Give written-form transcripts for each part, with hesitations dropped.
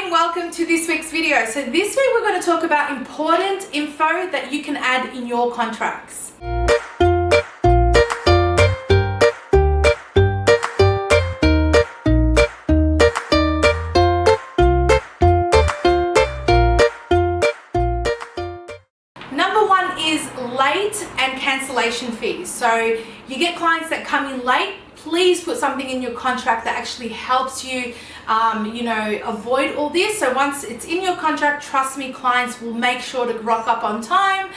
and welcome to this week's video. So this week we're going to talk about important info that you can add in your contracts. Number one is late and cancellation fees. So you get clients that come in late. Please put something in your contract that actually helps you, avoid all this. So once it's in your contract, trust me, clients will make sure to rock up on time,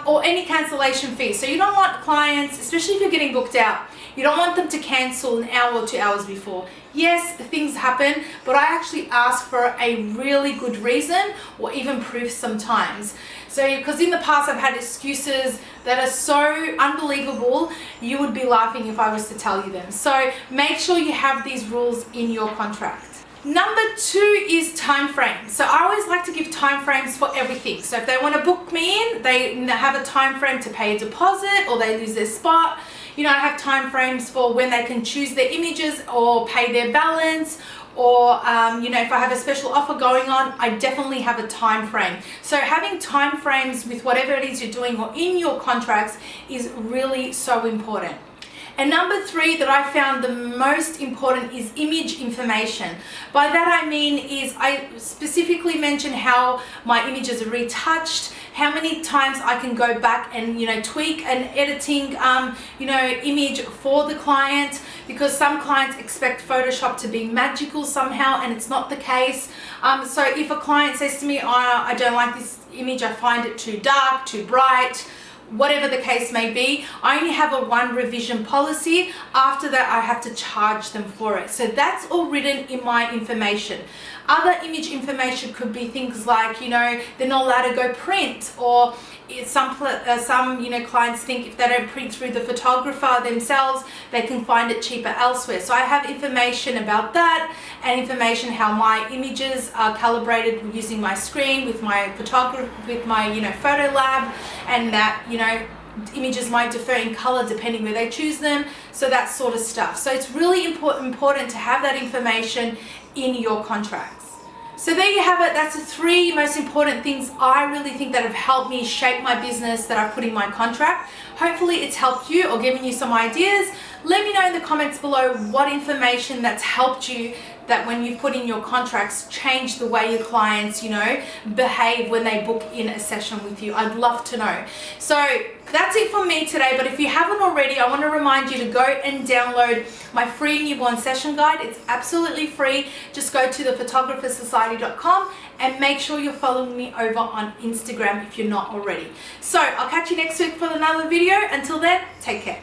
or any cancellation fee. So you don't want clients, especially if you're getting booked out, you don't want them to cancel an hour or 2 hours before. Yes, things happen, but I actually ask for a really good reason or even proof sometimes. So, because in the past I've had excuses that are so unbelievable, you would be laughing if I was to tell you them. So make sure you have these rules in your contract. Number two is time frames. So I always like to give time frames for everything. So if they want to book me in, they have a time frame to pay a deposit or they lose their spot. I have time frames for when they can choose their images or pay their balance, or if I have a special offer going on, I definitely have a time frame. So having time frames with whatever it is you're doing or in your contracts is really so important. And number three that I found the most important is image information. By that I mean is I specifically mention how my images are retouched, how many times I can go back and tweak an editing image for the client, because some clients expect Photoshop to be magical somehow and it's not the case. So if a client says to me, oh, I don't like this image, I find it too dark, too bright, whatever the case may be, I only have a one revision policy. After that I have to charge them for it. So that's all written in my information. Other image information could be things like, they're not allowed to go print, or some clients think if they don't print through the photographer themselves, they can find it cheaper elsewhere. So I have information about that, and information how my images are calibrated using my screen with my photographer, with my photo lab, and that images might differ in color depending where they choose them, so that sort of stuff. So it's really important to have that information in your contracts. So there you have it. That's the three most important things I really think that have helped me shape my business that I've put in my contract. Hopefully it's helped you or given you some ideas. Let me know in the comments below what information that's helped you, that when you've put in your contracts, change the way your clients, behave when they book in a session with you. I'd love to know. So that's it for me today, but if you haven't already, I want to remind you to go and download my free newborn session guide. It's absolutely free. Just go to thephotographersociety.com and make sure you're following me over on Instagram if you're not already. So I'll catch you next week for another video. Until then, take care.